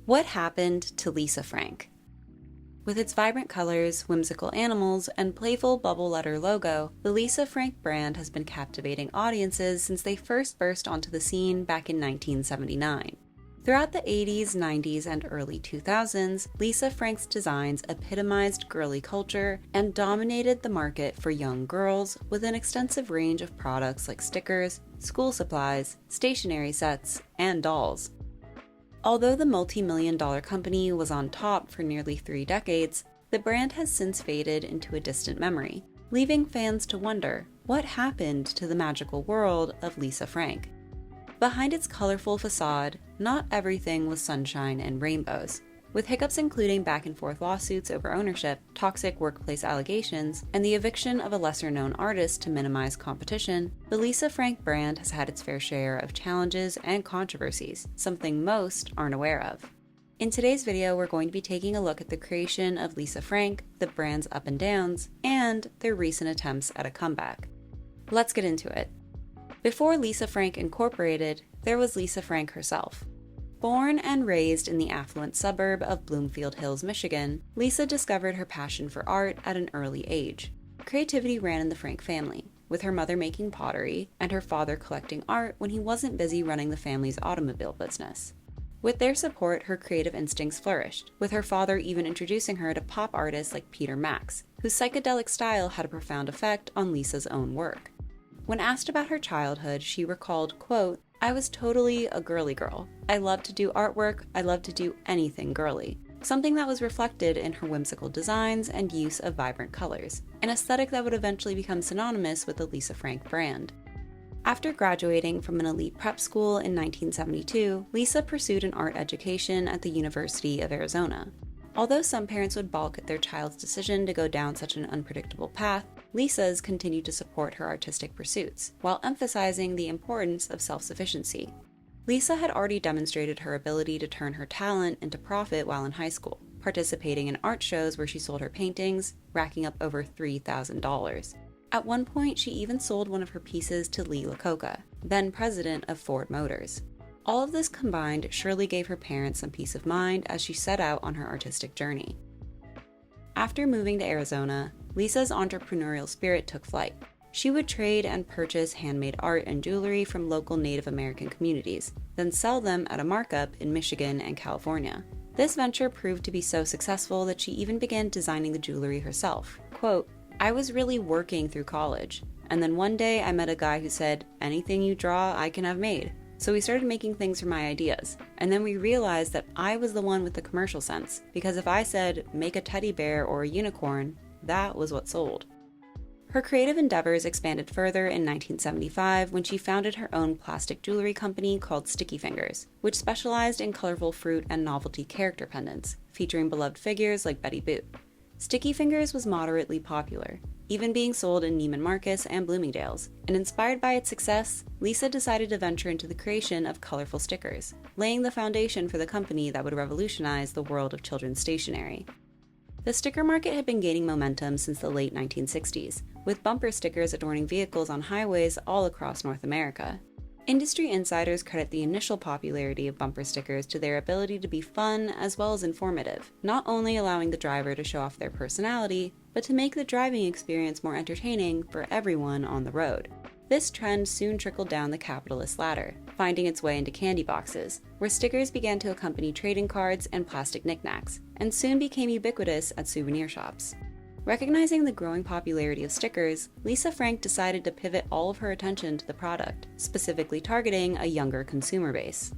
What happened to Lisa Frank? With its vibrant colors, whimsical animals, and playful bubble letter logo, the Lisa Frank brand has been captivating audiences since they first burst onto the scene back in 1979. Throughout the 80s, 90s, and early 2000s, Lisa Frank's designs epitomized girly culture and dominated the market for young girls with an extensive range of products like stickers, school supplies, stationery sets, and dolls. Although the multi-million-dollar company was on top for nearly 3 decades, the brand has since faded into a distant memory, leaving fans to wonder what happened to the magical world of Lisa Frank. Behind its colorful facade, not everything was sunshine and rainbows. With hiccups including back-and-forth lawsuits over ownership, toxic workplace allegations, and the eviction of a lesser-known artist to minimize competition, the Lisa Frank brand has had its fair share of challenges and controversies, something most aren't aware of. In today's video, we're going to be taking a look at the creation of Lisa Frank, the brand's up and downs, and their recent attempts at a comeback. Let's get into it. Before Lisa Frank Incorporated, there was Lisa Frank herself. Born and raised in the affluent suburb of Bloomfield Hills, Michigan, Lisa discovered her passion for art at an early age. Creativity ran in the Frank family, with her mother making pottery and her father collecting art when he wasn't busy running the family's automobile business. With their support, her creative instincts flourished, with her father even introducing her to pop artists like Peter Max, whose psychedelic style had a profound effect on Lisa's own work. When asked about her childhood, she recalled, quote, "I was totally a girly girl. I loved to do artwork, I loved to do anything girly," something that was reflected in her whimsical designs and use of vibrant colors, an aesthetic that would eventually become synonymous with the Lisa Frank brand. After graduating from an elite prep school in 1972, Lisa pursued an art education at the University of Arizona. Although some parents would balk at their child's decision to go down such an unpredictable path, Lisa's continued to support her artistic pursuits, while emphasizing the importance of self-sufficiency. Lisa had already demonstrated her ability to turn her talent into profit while in high school, participating in art shows where she sold her paintings, racking up over $3,000. At one point, she even sold one of her pieces to Lee Iacocca, then president of Ford Motors. All of this combined surely gave her parents some peace of mind as she set out on her artistic journey. After moving to Arizona, Lisa's entrepreneurial spirit took flight. She would trade and purchase handmade art and jewelry from local Native American communities, then sell them at a markup in Michigan and California. This venture proved to be so successful that she even began designing the jewelry herself. Quote, "I was really working through college, and then one day I met a guy who said, 'Anything you draw, I can have made.' So we started making things from my ideas, and then we realized that I was the one with the commercial sense, because if I said, 'make a teddy bear or a unicorn,' that was what sold." Her creative endeavors expanded further in 1975 when she founded her own plastic jewelry company called Sticky Fingers, which specialized in colorful fruit and novelty character pendants, featuring beloved figures like Betty Boop. Sticky Fingers was moderately popular, even being sold in Neiman Marcus and Bloomingdale's, and inspired by its success, Lisa decided to venture into the creation of colorful stickers, laying the foundation for the company that would revolutionize the world of children's stationery. The sticker market had been gaining momentum since the late 1960s, with bumper stickers adorning vehicles on highways all across North America. Industry insiders credit the initial popularity of bumper stickers to their ability to be fun as well as informative, not only allowing the driver to show off their personality, but to make the driving experience more entertaining for everyone on the road. This trend soon trickled down the capitalist ladder, finding its way into candy boxes, where stickers began to accompany trading cards and plastic knickknacks, and soon became ubiquitous at souvenir shops. Recognizing the growing popularity of stickers, Lisa Frank decided to pivot all of her attention to the product, specifically targeting a younger consumer base.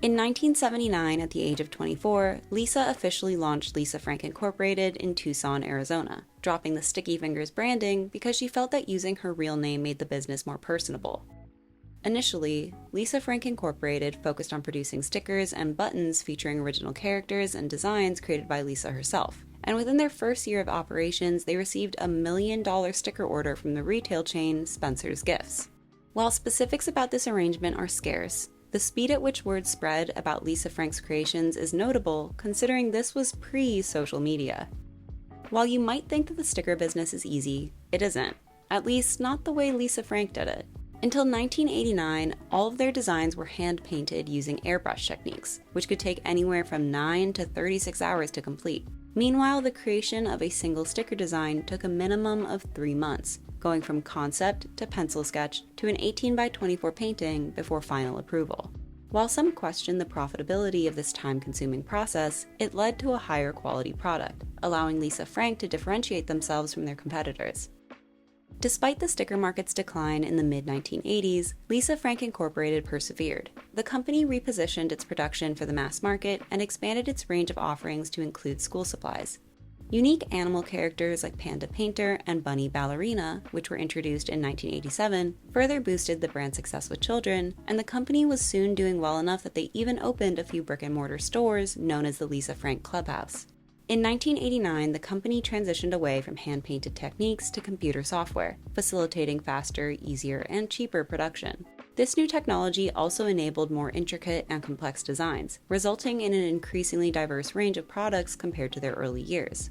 In 1979, at the age of 24, Lisa officially launched Lisa Frank Incorporated in Tucson, Arizona, dropping the Sticky Fingers branding because she felt that using her real name made the business more personable. Initially, Lisa Frank Incorporated focused on producing stickers and buttons featuring original characters and designs created by Lisa herself, and within their first year of operations, they received a $1 million sticker order from the retail chain Spencer's Gifts. While specifics about this arrangement are scarce, the speed at which word spread about Lisa Frank's creations is notable considering this was pre-social media. While you might think that the sticker business is easy, it isn't. At least, not the way Lisa Frank did it. Until 1989, all of their designs were hand-painted using airbrush techniques, which could take anywhere from 9 to 36 hours to complete. Meanwhile, the creation of a single sticker design took a minimum of 3 months, going from concept to pencil sketch to an 18 by 24 painting before final approval. While some questioned the profitability of this time-consuming process, it led to a higher quality product, allowing Lisa Frank to differentiate themselves from their competitors. Despite the sticker market's decline in the mid-1980s, Lisa Frank Incorporated persevered. The company repositioned its production for the mass market and expanded its range of offerings to include school supplies. Unique animal characters like Panda Painter and Bunny Ballerina, which were introduced in 1987, further boosted the brand's success with children, and the company was soon doing well enough that they even opened a few brick-and-mortar stores known as the Lisa Frank Clubhouse. In 1989, the company transitioned away from hand-painted techniques to computer software, facilitating faster, easier, and cheaper production. This new technology also enabled more intricate and complex designs, resulting in an increasingly diverse range of products compared to their early years.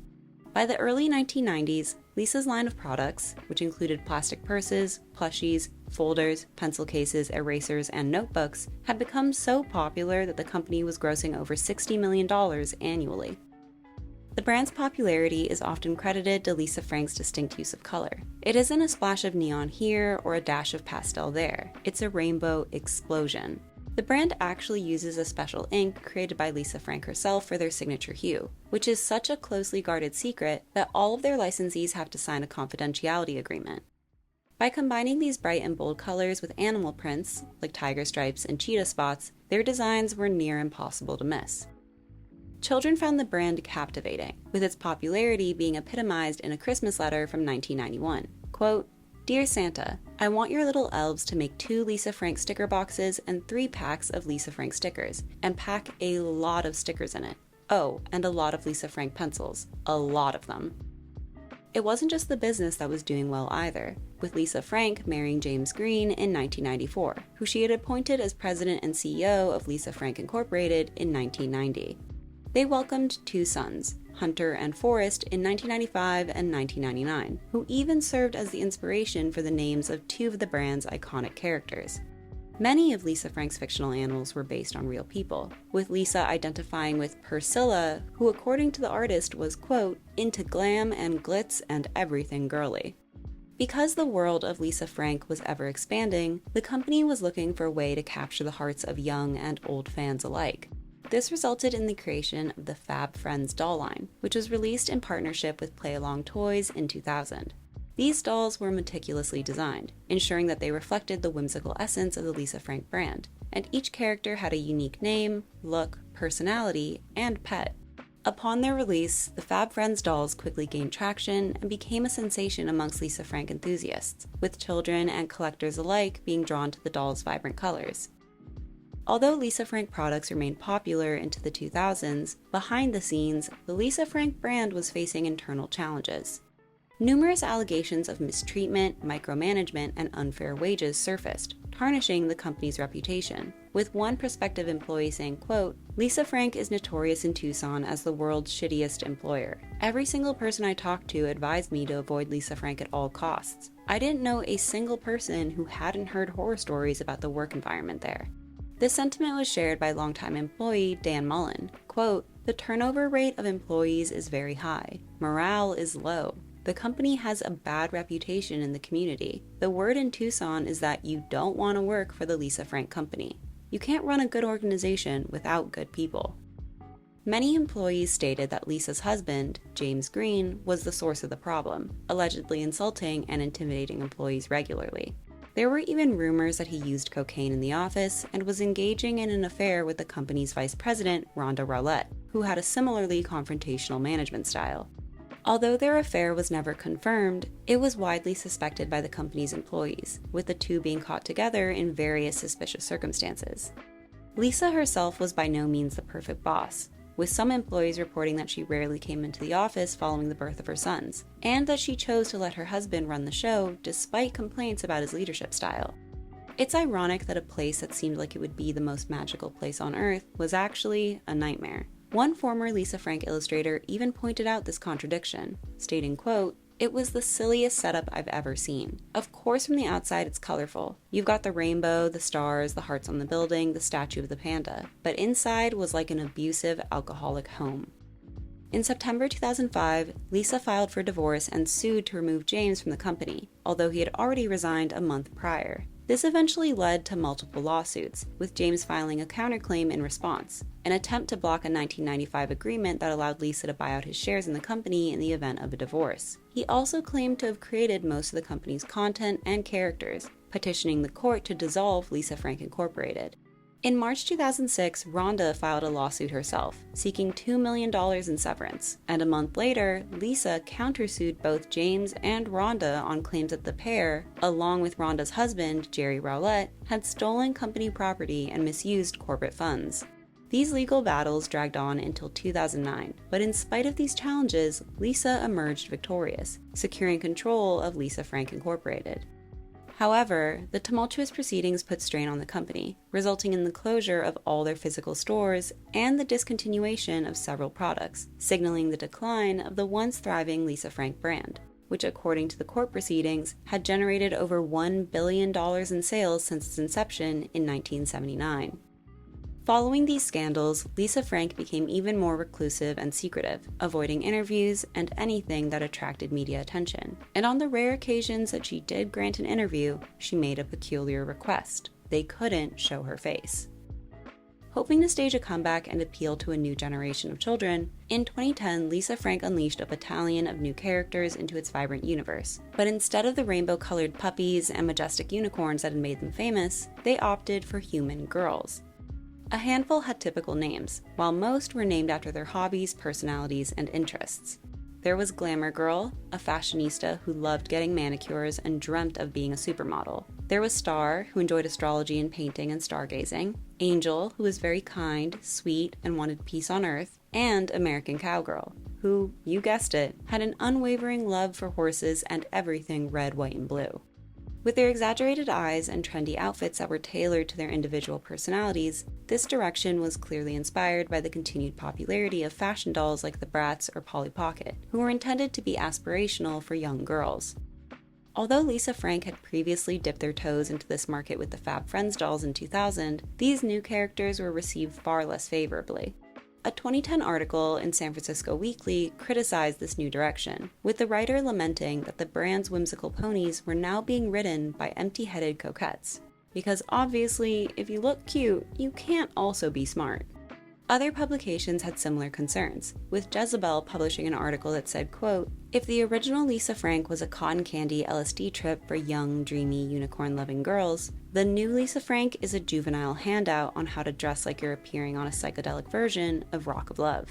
By the early 1990s, Lisa's line of products, which included plastic purses, plushies, folders, pencil cases, erasers, and notebooks, had become so popular that the company was grossing over $60 million annually. The brand's popularity is often credited to Lisa Frank's distinct use of color. It isn't a splash of neon here or a dash of pastel there. It's a rainbow explosion. The brand actually uses a special ink created by Lisa Frank herself for their signature hue, which is such a closely guarded secret that all of their licensees have to sign a confidentiality agreement. By combining these bright and bold colors with animal prints, like tiger stripes and cheetah spots, their designs were near impossible to miss. Children found the brand captivating, with its popularity being epitomized in a Christmas letter from 1991. Quote, "Dear Santa, I want your little elves to make 2 Lisa Frank sticker boxes and 3 packs of Lisa Frank stickers, and pack a lot of stickers in it. Oh, and a lot of Lisa Frank pencils. A lot of them." It wasn't just the business that was doing well either, with Lisa Frank marrying James Green in 1994, who she had appointed as president and CEO of Lisa Frank Incorporated in 1990. They welcomed 2 sons, Hunter and Forrest, in 1995 and 1999, who even served as the inspiration for the names of 2 of the brand's iconic characters. Many of Lisa Frank's fictional animals were based on real people, with Lisa identifying with Priscilla, who according to the artist was, quote, "into glam and glitz and everything girly." Because the world of Lisa Frank was ever expanding, the company was looking for a way to capture the hearts of young and old fans alike. This resulted in the creation of the Fab Friends doll line, which was released in partnership with Play Along Toys in 2000. These dolls were meticulously designed, ensuring that they reflected the whimsical essence of the Lisa Frank brand, and each character had a unique name, look, personality, and pet. Upon their release, the Fab Friends dolls quickly gained traction and became a sensation amongst Lisa Frank enthusiasts, with children and collectors alike being drawn to the dolls' vibrant colors. Although Lisa Frank products remained popular into the 2000s, behind the scenes, the Lisa Frank brand was facing internal challenges. Numerous allegations of mistreatment, micromanagement, and unfair wages surfaced, tarnishing the company's reputation, with one prospective employee saying, quote, "Lisa Frank is notorious in Tucson as the world's shittiest employer. Every single person I talked to advised me to avoid Lisa Frank at all costs. I didn't know a single person who hadn't heard horror stories about the work environment there." This sentiment was shared by longtime employee Dan Mullen. Quote, "The turnover rate of employees is very high. Morale is low. The company has a bad reputation in the community. The word in Tucson is that you don't want to work for the Lisa Frank company. You can't run a good organization without good people." Many employees stated that Lisa's husband, James Green, was the source of the problem, allegedly insulting and intimidating employees regularly. There were even rumors that he used cocaine in the office and was engaging in an affair with the company's vice president, Rhonda Rowlett, who had a similarly confrontational management style. Although their affair was never confirmed, it was widely suspected by the company's employees, with the 2 being caught together in various suspicious circumstances. Lisa herself was by no means the perfect boss, with some employees reporting that she rarely came into the office following the birth of her sons, and that she chose to let her husband run the show despite complaints about his leadership style. It's ironic that a place that seemed like it would be the most magical place on earth was actually a nightmare. One former Lisa Frank illustrator even pointed out this contradiction, stating, quote, It was the silliest setup I've ever seen. Of course, from the outside it's colorful. You've got the rainbow, the stars, the hearts on the building, the statue of the panda. But inside was like an abusive, alcoholic home. In September 2005, Lisa filed for divorce and sued to remove James from the company, although he had already resigned a month prior. This eventually led to multiple lawsuits, with James filing a counterclaim in response, an attempt to block a 1995 agreement that allowed Lisa to buy out his shares in the company in the event of a divorce. He also claimed to have created most of the company's content and characters, petitioning the court to dissolve Lisa Frank Incorporated. In March 2006, Rhonda filed a lawsuit herself, seeking $2 million in severance, and a month later, Lisa countersued both James and Rhonda on claims that the pair, along with Rhonda's husband, Jerry Rowlett, had stolen company property and misused corporate funds. These legal battles dragged on until 2009, but in spite of these challenges, Lisa emerged victorious, securing control of Lisa Frank Incorporated. However, the tumultuous proceedings put strain on the company, resulting in the closure of all their physical stores and the discontinuation of several products, signaling the decline of the once thriving Lisa Frank brand, which according to the court proceedings had generated over $1 billion in sales since its inception in 1979. Following these scandals, Lisa Frank became even more reclusive and secretive, avoiding interviews and anything that attracted media attention. And on the rare occasions that she did grant an interview, she made a peculiar request. They couldn't show her face. Hoping to stage a comeback and appeal to a new generation of children, in 2010, Lisa Frank unleashed a battalion of new characters into its vibrant universe. But instead of the rainbow-colored puppies and majestic unicorns that had made them famous, they opted for human girls. A handful had typical names, while most were named after their hobbies, personalities, and interests. There was Glamour Girl, a fashionista who loved getting manicures and dreamt of being a supermodel. There was Star, who enjoyed astrology and painting and stargazing. Angel, who was very kind, sweet, and wanted peace on earth. And American Cowgirl, who, you guessed it, had an unwavering love for horses and everything red, white, and blue. With their exaggerated eyes and trendy outfits that were tailored to their individual personalities, this direction was clearly inspired by the continued popularity of fashion dolls like the Bratz or Polly Pocket, who were intended to be aspirational for young girls. Although Lisa Frank had previously dipped their toes into this market with the Fab Friends dolls in 2000, these new characters were received far less favorably. A 2010 article in San Francisco Weekly criticized this new direction, with the writer lamenting that the brand's whimsical ponies were now being ridden by empty-headed coquettes. Because obviously, if you look cute, you can't also be smart. Other publications had similar concerns, with Jezebel publishing an article that said, quote, "If the original Lisa Frank was a cotton candy LSD trip for young, dreamy, unicorn-loving girls, the new Lisa Frank is a juvenile handout on how to dress like you're appearing on a psychedelic version of Rock of Love.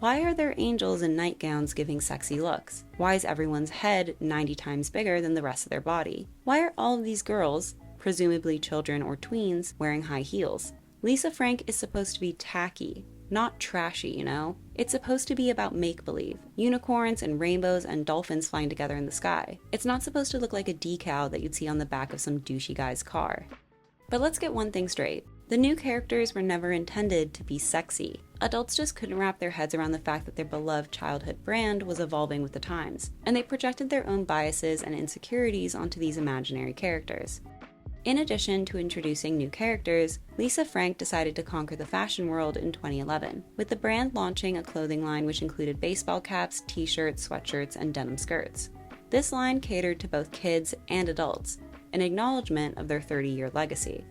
Why are there angels in nightgowns giving sexy looks? Why is everyone's head 90 times bigger than the rest of their body? Why are all of these girls, presumably children or tweens, wearing high heels? Lisa Frank is supposed to be tacky, not trashy, you know? It's supposed to be about make-believe, unicorns and rainbows and dolphins flying together in the sky. It's not supposed to look like a decal that you'd see on the back of some douchey guy's car." But let's get one thing straight. The new characters were never intended to be sexy. Adults just couldn't wrap their heads around the fact that their beloved childhood brand was evolving with the times, and they projected their own biases and insecurities onto these imaginary characters. In addition to introducing new characters, Lisa Frank decided to conquer the fashion world in 2011, with the brand launching a clothing line which included baseball caps, t-shirts, sweatshirts, and denim skirts. This line catered to both kids and adults, an acknowledgement of their 30-year legacy.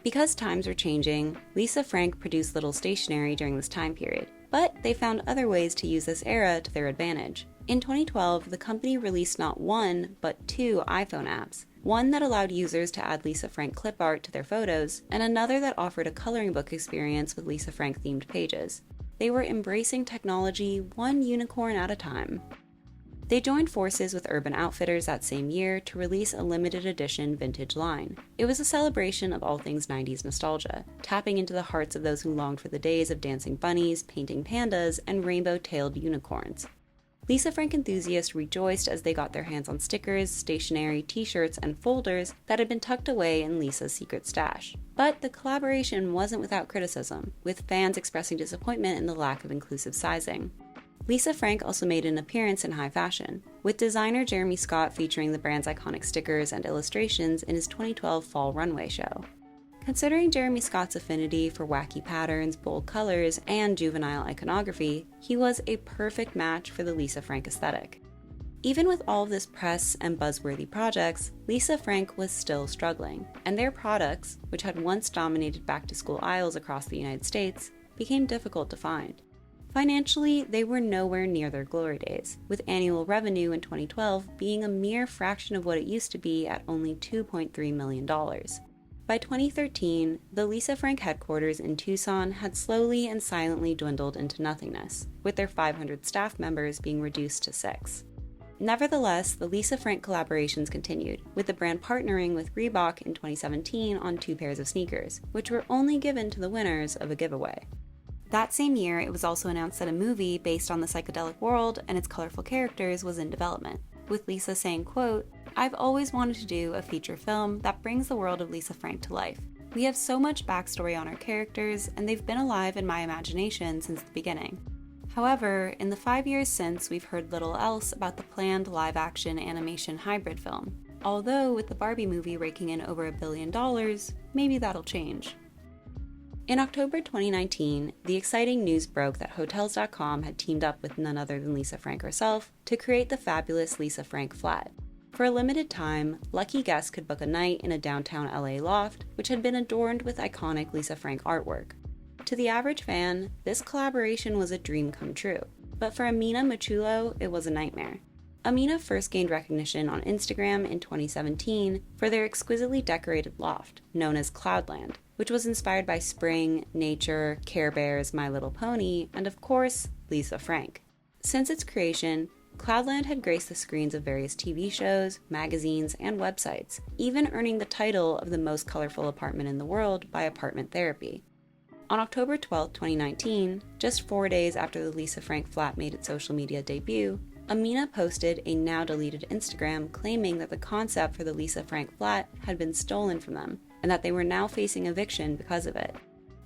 Because times were changing, Lisa Frank produced little stationery during this time period, but they found other ways to use this era to their advantage. In 2012, the company released not one, but 2 iPhone apps. One that allowed users to add Lisa Frank clip art to their photos, and another that offered a coloring book experience with Lisa Frank themed pages. They were embracing technology one unicorn at a time. They joined forces with Urban Outfitters that same year to release a limited edition vintage line. It was a celebration of all things 90s nostalgia, tapping into the hearts of those who longed for the days of dancing bunnies, painting pandas, and rainbow-tailed unicorns. Lisa Frank enthusiasts rejoiced as they got their hands on stickers, stationery, t-shirts, and folders that had been tucked away in Lisa's secret stash. But the collaboration wasn't without criticism, with fans expressing disappointment in the lack of inclusive sizing. Lisa Frank also made an appearance in high fashion, with designer Jeremy Scott featuring the brand's iconic stickers and illustrations in his 2012 fall runway show. Considering Jeremy Scott's affinity for wacky patterns, bold colors, and juvenile iconography, he was a perfect match for the Lisa Frank aesthetic. Even with all of this press and buzzworthy projects, Lisa Frank was still struggling, and their products, which had once dominated back-to-school aisles across the United States, became difficult to find. Financially, they were nowhere near their glory days, with annual revenue in 2012 being a mere fraction of what it used to be at only $2.3 million. By 2013, the Lisa Frank headquarters in Tucson had slowly and silently dwindled into nothingness, with their 500 staff members being reduced to 6. Nevertheless, the Lisa Frank collaborations continued, with the brand partnering with Reebok in 2017 on 2 pairs of sneakers, which were only given to the winners of a giveaway. That same year, it was also announced that a movie based on the psychedelic world and its colorful characters was in development, with Lisa saying, quote, "I've always wanted to do a feature film that brings the world of Lisa Frank to life. We have so much backstory on our characters, and they've been alive in my imagination since the beginning. However, in the 5 years since, we've heard little else about the planned live-action animation hybrid film. Although, with the Barbie movie raking in over $1 billion, maybe that'll change." In October 2019, the exciting news broke that Hotels.com had teamed up with none other than Lisa Frank herself to create the fabulous Lisa Frank flat. For a limited time, lucky guests could book a night in a downtown LA loft, which had been adorned with iconic Lisa Frank artwork. To the average fan, this collaboration was a dream come true, but for Amina Machulo, it was a nightmare. Amina first gained recognition on Instagram in 2017 for their exquisitely decorated loft, known as Cloudland, which was inspired by spring, nature, Care Bears, My Little Pony, and of course, Lisa Frank. Since its creation, Cloudland had graced the screens of various TV shows, magazines, and websites, even earning the title of the most colorful apartment in the world by Apartment Therapy. On October 12, 2019, just 4 days after the Lisa Frank flat made its social media debut, Amina posted a now-deleted Instagram claiming that the concept for the Lisa Frank flat had been stolen from them, and that they were now facing eviction because of it.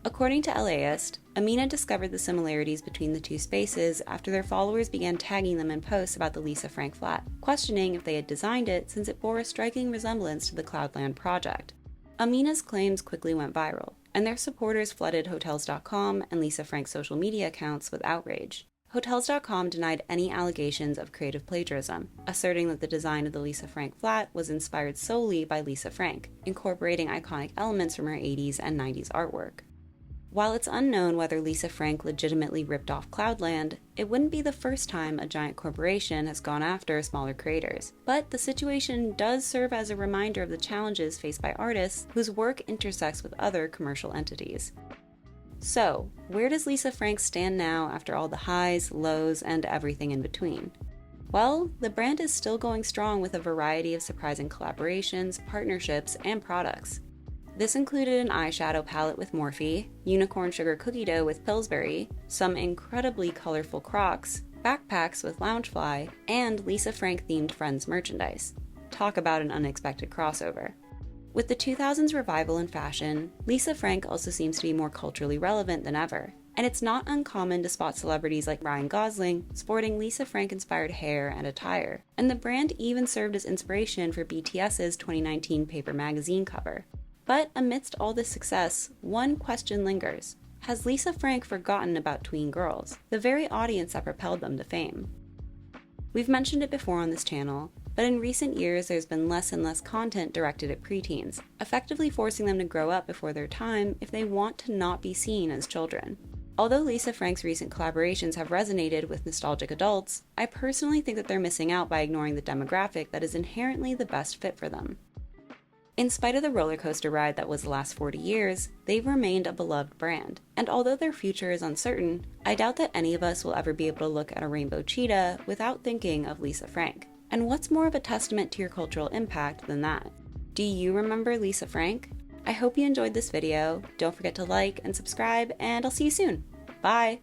According to aalyiah, Amina discovered the similarities between the two spaces after their followers began tagging them in posts about the Lisa Frank flat, questioning if they had designed it since it bore a striking resemblance to the Cloudland project. Amina's claims quickly went viral, and their supporters flooded Hotels.com and Lisa Frank's social media accounts with outrage. Hotels.com denied any allegations of creative plagiarism, asserting that the design of the Lisa Frank flat was inspired solely by Lisa Frank, incorporating iconic elements from her 80s and 90s artwork. While it's unknown whether Lisa Frank legitimately ripped off Cloudland, it wouldn't be the first time a giant corporation has gone after smaller creators. But the situation does serve as a reminder of the challenges faced by artists whose work intersects with other commercial entities. So, where does Lisa Frank stand now after all the highs, lows, and everything in between? Well, the brand is still going strong with a variety of surprising collaborations, partnerships, and products. This included an eyeshadow palette with Morphe, unicorn sugar cookie dough with Pillsbury, some incredibly colorful Crocs, backpacks with Loungefly, and Lisa Frank-themed Friends merchandise. Talk about an unexpected crossover. With the 2000s revival in fashion, Lisa Frank also seems to be more culturally relevant than ever, and it's not uncommon to spot celebrities like Ryan Gosling sporting Lisa Frank-inspired hair and attire, and the brand even served as inspiration for BTS's 2019 Paper magazine cover. But amidst all this success, one question lingers. Has Lisa Frank forgotten about tween girls, the very audience that propelled them to fame? We've mentioned it before on this channel, but in recent years there's been less and less content directed at preteens, effectively forcing them to grow up before their time if they want to not be seen as children. Although Lisa Frank's recent collaborations have resonated with nostalgic adults, I personally think that they're missing out by ignoring the demographic that is inherently the best fit for them. In spite of the roller coaster ride that was the last 40 years, they've remained a beloved brand, and although their future is uncertain, I doubt that any of us will ever be able to look at a rainbow cheetah without thinking of Lisa Frank. And what's more of a testament to your cultural impact than that? Do you remember Lisa Frank? I hope you enjoyed this video. Don't forget to like and subscribe, and I'll see you soon. Bye!